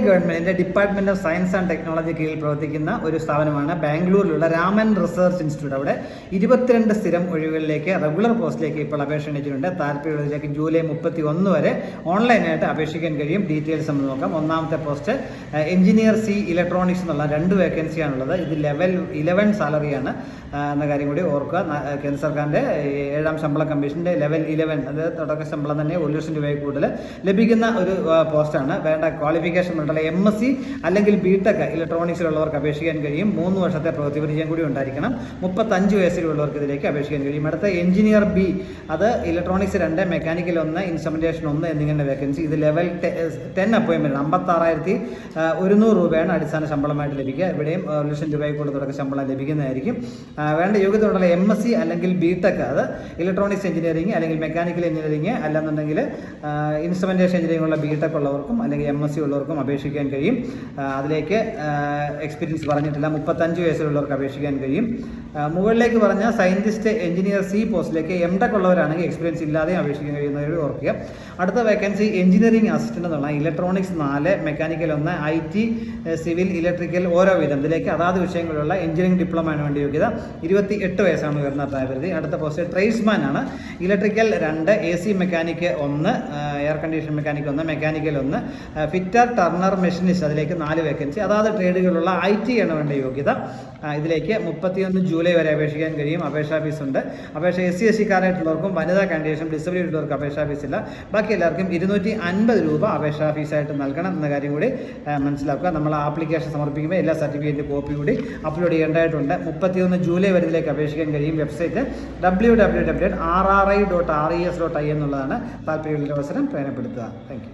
ഗവൺമെന്റിന്റെ department of science and technology കീഴിൽ പ്രവർത്തിക്കുന്ന ഒരു സ്ഥാപനമാണ് ബാംഗ്ലൂരിലുള്ള രാമൻ റിസർച്ച് ഇൻസ്റ്റിറ്റ്യൂട്ട്. അവിടെ 22 സ്ഥിരം ഒഴിവുകളിലേക്ക് റെഗുലർ പോസ്റ്റിലേക്ക് ഇപ്പോൾ അപേക്ഷ ക്ഷണിച്ചിട്ടുണ്ട്. താല്പര്യമുള്ളതിലേക്ക് ജൂലൈ 31 വരെ ഓൺലൈനായിട്ട് അപേക്ഷിക്കാൻ കഴിയും. ഡീറ്റെയിൽസ് നമ്മൾ നോക്കാം. ഒന്നാമത്തെ പോസ്റ്റ് എഞ്ചിനീയർ സി ഇലക്ട്രോണിക്സ് എന്നുള്ള 2 വേക്കൻസിയാണുള്ളത്. ഇത് ലെവൽ 11 സാലറിയാണ് എന്ന കാര്യം കൂടി ഓർക്കുക. കേന്ദ്ര സർക്കാരിൻ്റെ 7ാം ശമ്പള കമ്മീഷൻ്റെ ലെവൽ 11, അത് തുടക്ക ശമ്പളം തന്നെ 1 ലക്ഷം രൂപയിൽ കൂടുതൽ ലഭിക്കുന്ന ഒരു പോസ്റ്റാണ്. വേണ്ട ക്വാളിഫിക്കേഷൻ MSc അല്ലെങ്കിൽ BTech ഇലക്ട്രോണിക്സിലുള്ളവർക്ക് അപേക്ഷിക്കാൻ കഴിയും. 3 വർഷത്തെ പ്രവൃത്തി പരിചയം കൂടി ഉണ്ടായിരിക്കണം. 35 വയസ്സിലുള്ളവർക്ക് ഇതിലേക്ക് അപേക്ഷിക്കാൻ കഴിയും. അടുത്ത എഞ്ചിനീയർ ബി, അത് ഇലക്ട്രോണിക്സ് 2, മെക്കാനിക്കൽ 1, ഇൻസ്ട്രുമെന്റേഷൻ 1 എന്നിങ്ങനെ വേക്കൻസി. ഇത് ലെവൽ 10 അപ്പോയിൻമെന്റ് 56,100 രൂപയാണ് അടിസ്ഥാന ശമ്പളമായിട്ട് ലഭിക്കുക. ഇവിടെയും 1 ലക്ഷം രൂപയിൽ കൂടുതൽ തുടക്ക ശമ്പളം ലഭിക്കുന്നതായിരിക്കും. വേണ്ട യോഗ്യതയുള്ള MSc അല്ലെങ്കിൽ BTech, അത് ഇലക്ട്രോണിക്സ് എഞ്ചിനീയറിംഗ് അല്ലെങ്കിൽ മെക്കാനിക്കൽ എഞ്ചിനീയറിംഗ്, അല്ലെന്നുണ്ടെങ്കിൽ ഇൻസ്ട്രുമെന്റേഷൻ എഞ്ചിനീയറിംഗ് ഉള്ള BTech ഉള്ളവർക്കും അല്ലെങ്കിൽ MSc ഉള്ളവർക്കും അപേക്ഷിക്കാൻ കഴിയും. അതിലേക്ക് എക്സ്പീരിയൻസ് പറഞ്ഞിട്ടില്ല. 35 വയസ്സിലുള്ളവർക്ക് അപേക്ഷിക്കാൻ കഴിയും. മുകളിലേക്ക് പറഞ്ഞ സയന്റിസ്റ്റ് എഞ്ചിനീയർ സി പോസ്റ്റിലേക്ക് MTech ഉള്ളവരാണെങ്കിൽ എക്സ്പീരിയൻസ് ഇല്ലാതെയും അപേക്ഷിക്കാൻ കഴിയുന്നവർ ഓർക്കുക. അടുത്ത വേക്കൻസി എഞ്ചിനീയറിംഗ് അസിസ്റ്റന്റ് എന്നുള്ള electronics 4, mechanical 1, IT, civil, electrical ഓരോ വീതം. ഇതിലേക്ക് അതാത് വിഷയങ്ങളുള്ള എഞ്ചിനീയറിംഗ് ഡിപ്ലോമയാണ് വേണ്ടി യോഗ്യത. 28 വയസ്സാണ് ഉയർന്ന പ്രായപരിധി. അടുത്ത പോസ്റ്റ് ട്രേഡ്സ്മാൻ ആണ്. Electrical 2, AC mechanic 1, air condition mechanic 1, mechanical 1, fitter, Turner, machinist, അതിലേക്ക് 4 വേക്കൻസി. അതാത് ട്രേഡുകളുള്ള IT ആണ് വേണ്ട യോഗ്യത. ഇതിലേക്ക് 31 ജൂലൈ വരെ അപേക്ഷിക്കാൻ കഴിയും. അപേക്ഷാ ഫീസ് ഉണ്ട്. അപേക്ഷ SC കാരായിട്ടുള്ളവർക്കും വനിതാ കാൻഡിഡേറ്റ്സും ഡിസബിലിറ്റി ഉള്ളവർക്ക് അപേക്ഷാ ഫീസ് ഇല്ല. ബാക്കി എല്ലാവർക്കും 250 രൂപ അപേക്ഷാ ഫീസായിട്ട് നൽകണം എന്ന കാര്യം കൂടി മനസ്സിലാക്കുക. നമ്മൾ ആപ്ലിക്കേഷൻ സമർപ്പിക്കുമ്പോൾ എല്ലാ സർട്ടിഫിക്കറ്റിൻ്റെ കോപ്പി കൂടി അപ്ലോഡ് ചെയ്യേണ്ടതായിട്ടുണ്ട്. 31 ജൂലൈ വരെ ഇതിലേക്ക് അപേക്ഷിക്കാൻ കഴിയും. വെബ്സൈറ്റ് www.rri.res.in എന്നുള്ളതാണ്. താല്പര്യമുള്ള അവസരം പ്രയോജനപ്പെടുത്തുക. Thank you.